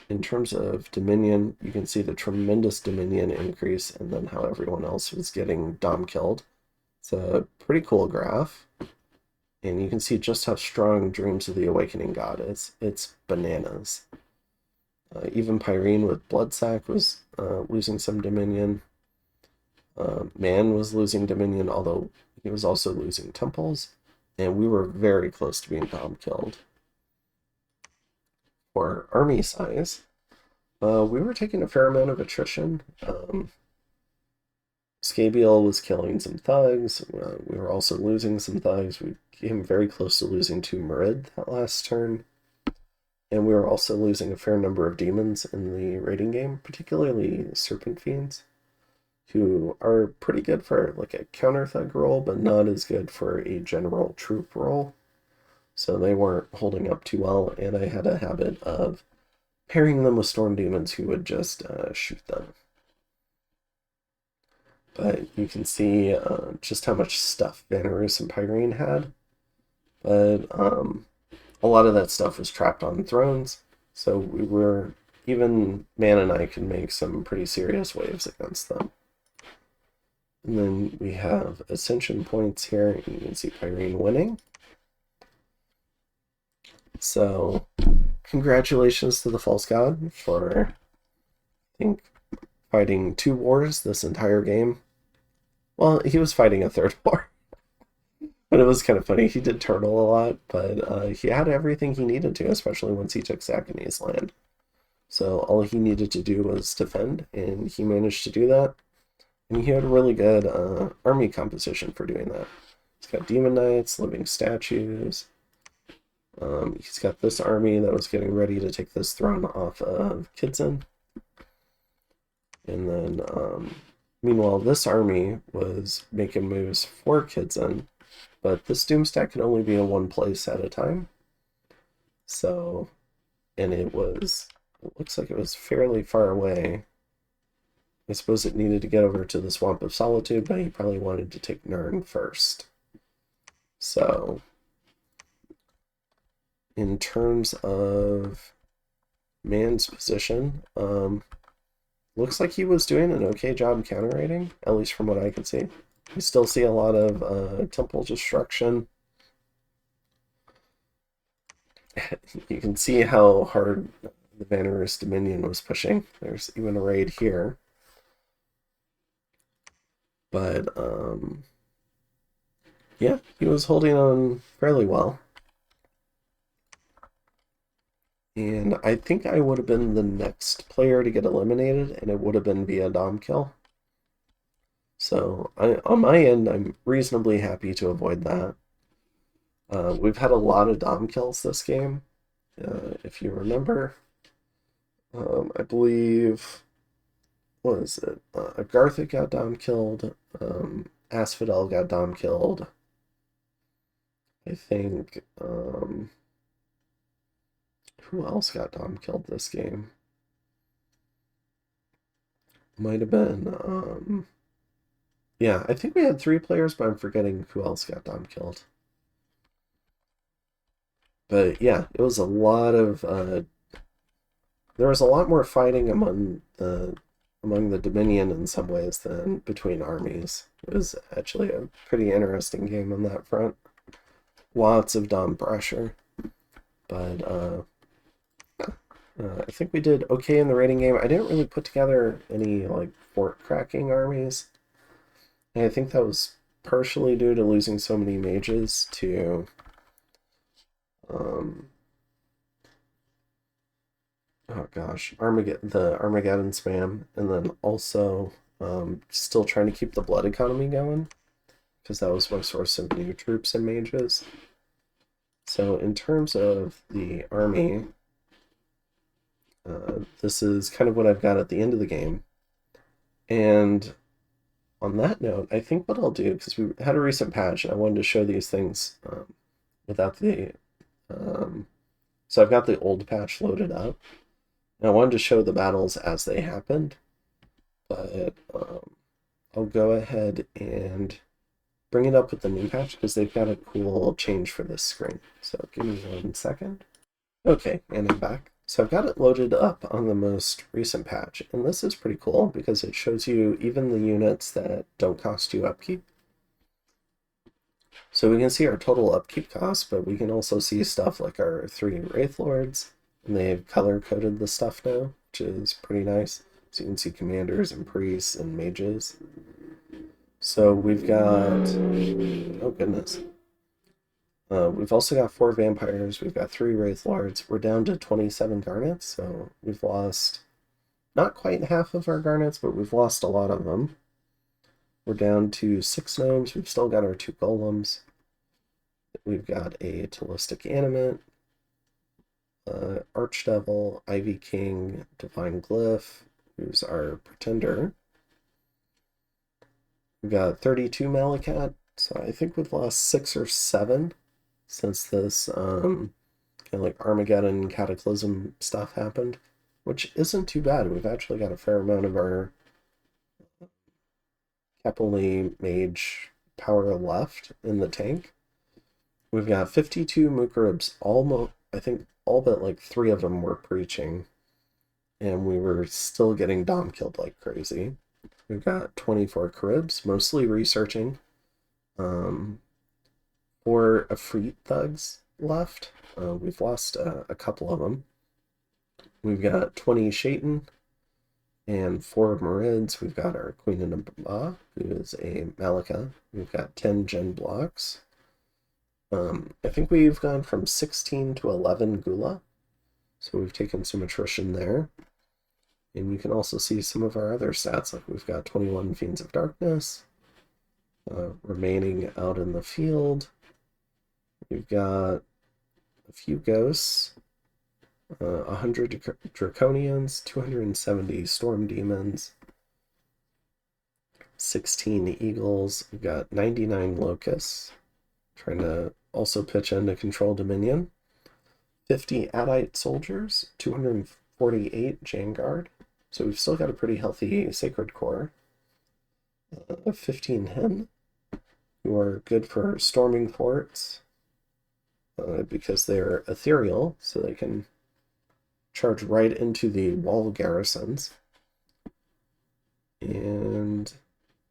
In terms of Dominion, you can see the tremendous Dominion increase and then how everyone else was getting Dom killed. It's a pretty cool graph, and you can see just how strong Dreams of the Awakening God is. It's bananas. Even Pyrene with Bloodsack was losing some Dominion. Man was losing Dominion, although he was also losing temples, and we were very close to being Dom killed. For army size, we were taking a fair amount of attrition. Scabiel was killing some thugs. We were also losing some thugs. We came very close to losing to Merid that last turn. And we were also losing a fair number of demons in the raiding game, particularly Serpent Fiends, who are pretty good for like a counter thug role, but not as good for a general troop role. So they weren't holding up too well, and I had a habit of pairing them with storm demons who would just shoot them. But you can see just how much stuff Vanarus and Pyrene had. But a lot of that stuff was trapped on thrones, so even Man and I could make some pretty serious waves against them. And then we have ascension points here, and you can see Pyrene winning. So, congratulations to the False God for, I think, fighting 2 wars this entire game. Well, he was fighting a 3rd war. But it was kind of funny. He did turtle a lot, but he had everything he needed to, especially once he took Sakanese land. So all he needed to do was defend, and he managed to do that. And he had a really good army composition for doing that. He's got Demon Knights, Living Statues. He's got this army that was getting ready to take this throne off of Kidson. And then, meanwhile, this army was making moves for Kidson, but this Doomstack can only be in one place at a time. So, and it looks like it was fairly far away. I suppose it needed to get over to the Swamp of Solitude, but he probably wanted to take Nirn first. So, in terms of man's position, looks like he was doing an okay job counter-raiding, at least from what I can see. We still see a lot of temple destruction. You can see how hard the Vanarus Dominion was pushing. There's even a raid here. But, yeah, he was holding on fairly well. And I think I would have been the next player to get eliminated, and it would have been via Dom kill. So, on my end, I'm reasonably happy to avoid that. We've had a lot of Dom kills this game. If you remember, I believe, what is it? Agartha got Dom killed, Asphodel got Dom killed. I think, who else got Dom killed this game? Might have been, yeah, I think we had 3 players, but I'm forgetting who else got Dom killed. But yeah, it was a lot of, there was a lot more fighting among the Dominion in some ways than between armies. It was actually a pretty interesting game on that front. Lots of Dom pressure. But, I think we did okay in the raiding game. I didn't really put together any, like, fort cracking armies. And I think that was partially due to losing so many mages to, oh gosh, the Armageddon spam, and then also still trying to keep the blood economy going, because that was my source of new troops and mages. So in terms of the army, this is kind of what I've got at the end of the game. And on that note, I think what I'll do, because we had a recent patch, and I wanted to show these things without the... so I've got the old patch loaded up, and I wanted to show the battles as they happened, but I'll go ahead and bring it up with the new patch, because they've got a cool change for this screen. So give me 1 second. Okay, and I'm back. So I've got it loaded up on the most recent patch, and this is pretty cool because it shows you even the units that don't cost you upkeep. So we can see our total upkeep cost, but we can also see stuff like our 3 Wraith Lords, and they've color-coded the stuff now, which is pretty nice. So you can see commanders and priests and mages. So we've got, oh goodness. We've also got 4 vampires, we've got 3 Wraith Lords, we're down to 27 garnets, so we've lost not quite half of our garnets, but we've lost a lot of them. We're down to 6 gnomes, we've still got our 2 golems. We've got a Talistic Animate, Archdevil, Ivy King, Divine Glyph, who's our Pretender. We've got 32 Malacat, so I think we've lost 6 or 7 since this kind of like Armageddon Cataclysm stuff happened, which isn't too bad. We've actually got a fair amount of our Capelli Mage power left in the tank. We've got 52 Mukaribs, almost, I think all but like 3 of them were preaching, and we were still getting Dom killed like crazy. We've got 24 Caribs, mostly researching. 4 Efreet thugs left. We've lost a couple of them. We've got 20 Shaitan and 4 Marids. We've got our Queen of Nabah, who is a Malika. We've got 10 Gen blocks. I think we've gone from 16 to 11 Gula, so we've taken some attrition there. And you can also see some of our other stats, like we've got 21 Fiends of Darkness remaining out in the field. We've got a few ghosts, 100 Draconians, 270 Storm Demons, 16 Eagles. We've got 99 Locusts, trying to also pitch in to control Dominion. 50 Adite Soldiers, 248 Janguard. So we've still got a pretty healthy Sacred Core. 15 Hen, who are good for storming forts because they're ethereal, so they can charge right into the wall garrisons. And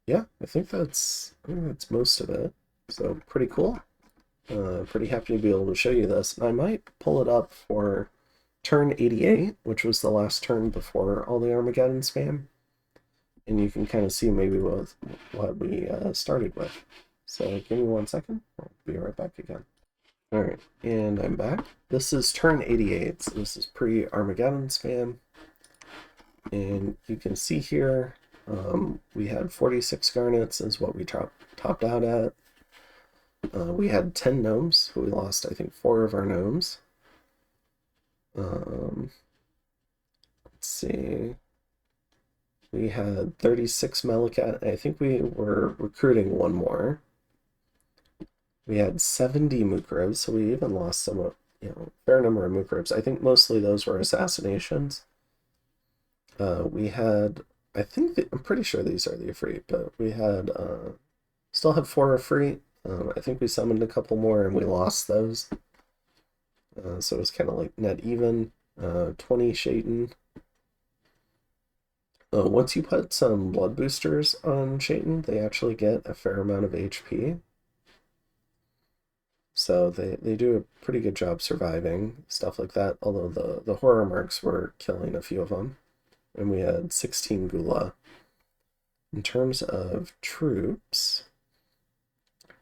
yeah, I think that's most of it. So pretty cool. Pretty happy to be able to show you this. And I might pull it up for turn 88, which was the last turn before all the Armageddon spam. And you can kind of see maybe what we started with. So give me 1 second. I'll be right back again. All right, and I'm back. This is turn 88, so this is pre-Armageddon spam. And you can see here, we had 46 garnets is what we topped out at. We had 10 gnomes, so we lost, I think, 4 of our gnomes. Let's see. We had 36 Melicat. I think we were recruiting 1 more. We had 70 Mukribs, so we even lost some, fair number of Mukribs. I think mostly those were assassinations. We had, I'm pretty sure these are the Efreet, but we had, still have 4 Efreet. I think we summoned a couple more and we lost those. So it was kind of like net even. 20 Shaitan. Once you put some blood boosters on Shaitan, they actually get a fair amount of HP. So they do a pretty good job surviving, stuff like that, although the horror marks were killing a few of them. And we had 16 Gula. In terms of troops,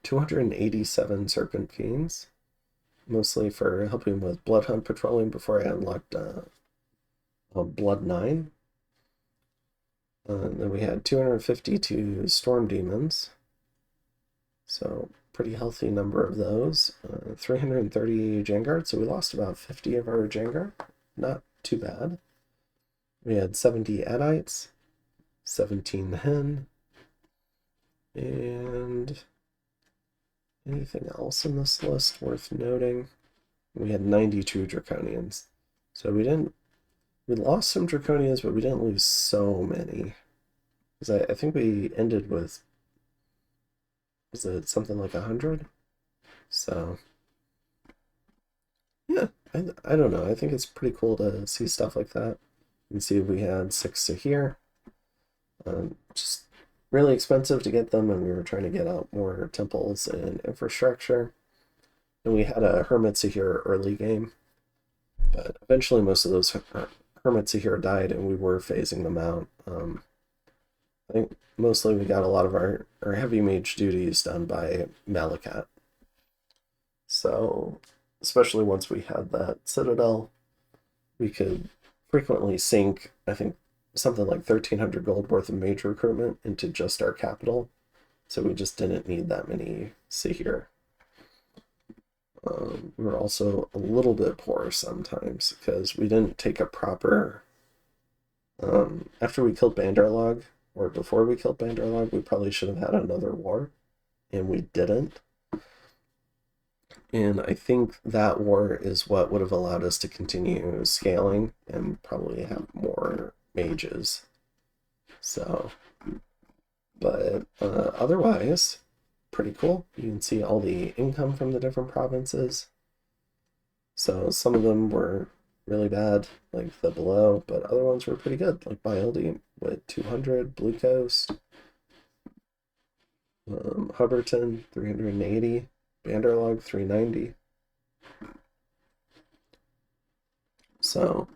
287 Serpent Fiends, mostly for helping with Blood Hunt patrolling before I unlocked Blood 9. And then we had 252 Storm Demons, so pretty healthy number of those. 330 Janguard, so we lost about 50 of our Janguard, not too bad. We had 70 Adites, 17 Hen, and anything else in this list worth noting? We had 92 Draconians, so we lost some Draconians, but we didn't lose so many. Because I think we ended with, was it something like 100? So, yeah, I don't know. I think it's pretty cool to see stuff like that. You can see we had 6 Sahir. Just really expensive to get them, and we were trying to get out more temples and infrastructure. And we had a Hermit Sahir early game, but eventually most of those Hermit Sahir died, and we were phasing them out. I think mostly we got a lot of our heavy mage duties done by Malikat. So, especially once we had that Citadel, we could frequently sink, I think, something like 1,300 gold worth of mage recruitment into just our capital. So we just didn't need that many Sahir. We were also a little bit poor sometimes because we didn't take a proper... after we killed Bandarlog, or before we killed Bandarlog, we probably should have had another war, and we didn't. And I think that war is what would have allowed us to continue scaling and probably have more mages. So, but otherwise, pretty cool. You can see all the income from the different provinces. So some of them were really bad, like the below, but other ones were pretty good, like with 200, Blue Coast, Hubbardton 380, Banderlog 390. So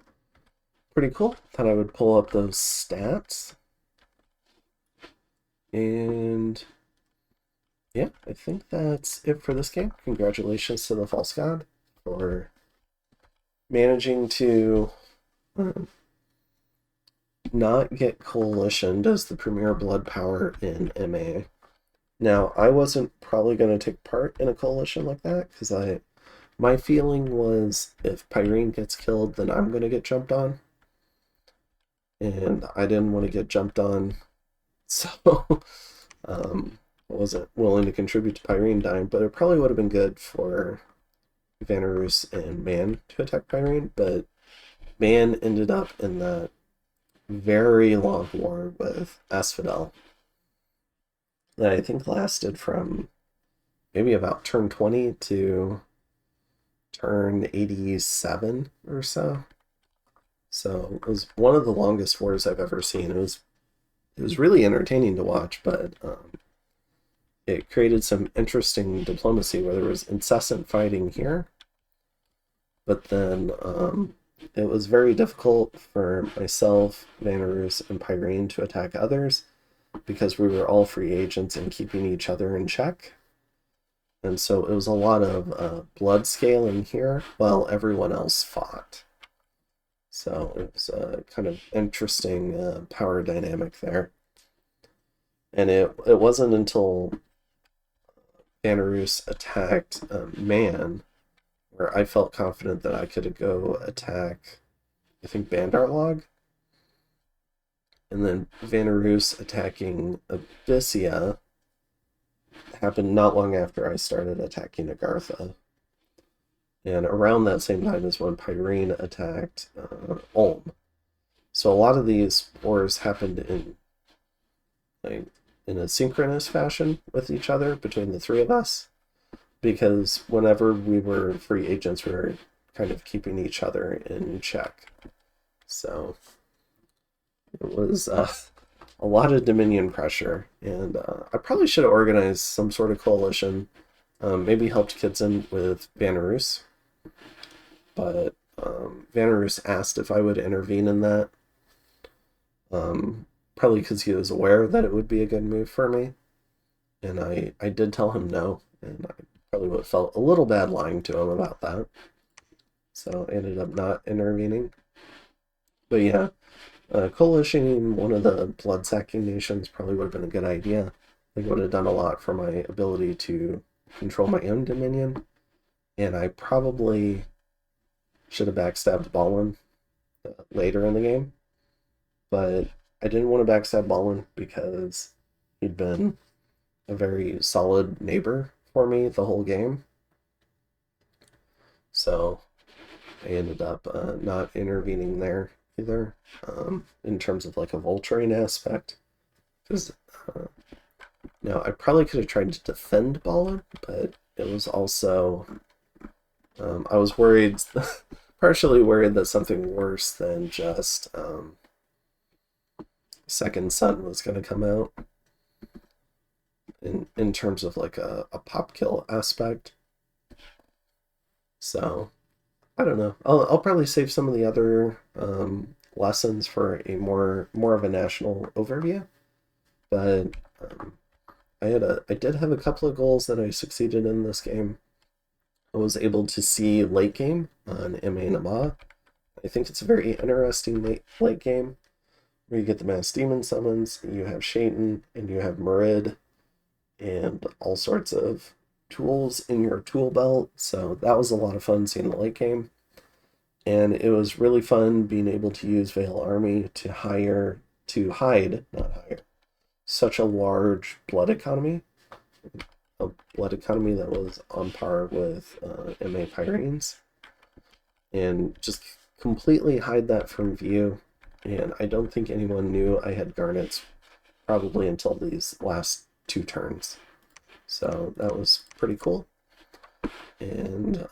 pretty cool. Thought I would pull up those stats. And yeah, I think that's it for this game. Congratulations to the False God for managing to not get coalitioned as the premier blood power in MA. Now, I wasn't probably going to take part in a coalition like that because my feeling was if Pyrene gets killed, then I'm going to get jumped on. And I didn't want to get jumped on, so I wasn't willing to contribute to Pyrene dying, but it probably would have been good for Vanarus and Man to attack Pyrene, but Man ended up in that very long war with Asphodel that I think lasted from maybe about turn 20 to turn 87 or so. So it was one of the longest wars I've ever seen. It was really entertaining to watch, but it created some interesting diplomacy where there was incessant fighting here, but then it was very difficult for myself, Vanarus, and Pyrene to attack others because we were all free agents and keeping each other in check. And so it was a lot of blood scaling here while everyone else fought. So it was a kind of interesting power dynamic there. And it wasn't until Vanarus attacked Man where I felt confident that I could go attack, I think, Bandarlog. And then Vanarus attacking Abyssia happened not long after I started attacking Agartha. And around that same time is when Pyrene attacked Ulm. So a lot of these wars happened in a synchronous fashion with each other between the three of us, because whenever we were free agents, we were kind of keeping each other in check. So it was a lot of Dominion pressure, and I probably should have organized some sort of coalition, maybe helped Kidson with Vanarus, but Vanarus asked if I would intervene in that, probably because he was aware that it would be a good move for me, and I did tell him no, and I probably would have felt a little bad lying to him about that, so I ended up not intervening. But yeah, coalitioning one of the blood-sacking nations probably would have been a good idea. I think it would have done a lot for my ability to control my own dominion, and I probably should have backstabbed Ballin later in the game, but I didn't want to backstab Ballin because he'd been a very solid neighbor for me the whole game. So I ended up not intervening there either, in terms of like a vulturing aspect. Because now I probably could have tried to defend Ballin, but it was also I was worried, partially worried that something worse than just Second Sun was going to come out in terms of like a pop kill aspect. So I don't know. I'll probably save some of the other lessons for a more of a national overview. But I did have a couple of goals that I succeeded in this game. I was able to see late game on MA Nama. I think it's a very interesting late game where you get the Mass Demon summons, you have Shaitan, and you have Murid, and all sorts of tools in your tool belt. So that was a lot of fun seeing the late game. And it was really fun being able to use Veil Army to hide such a large blood economy. A blood economy that was on par with MA Pyrenes. And just completely hide that from view. And I don't think anyone knew I had garnets probably until these last 2 turns. So that was pretty cool. And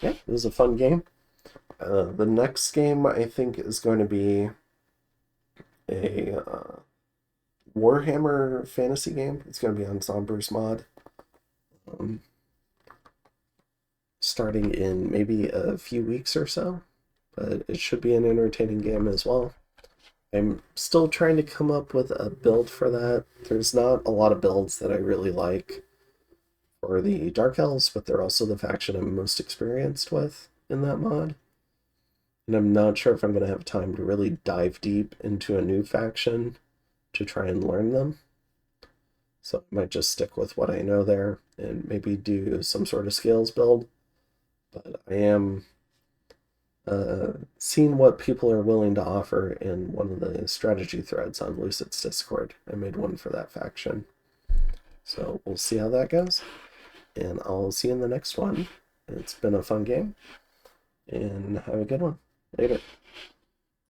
yeah, it was a fun game. The next game I think is going to be a Warhammer fantasy game. It's going to be on Zombies mod. Um, Starting in maybe a few weeks or so, but it should be an entertaining game as well. I'm still trying to come up with a build for that. There's not a lot of builds that I really like for the Dark Elves, but they're also the faction I'm most experienced with in that mod. And I'm not sure if I'm going to have time to really dive deep into a new faction to try and learn them. So I might just stick with what I know there and maybe do some sort of scales build. But I am seeing what people are willing to offer in one of the strategy threads on Lucid's Discord. I made one for that faction. So we'll see how that goes. And I'll see you in the next one. It's been a fun game. And have a good one. Later.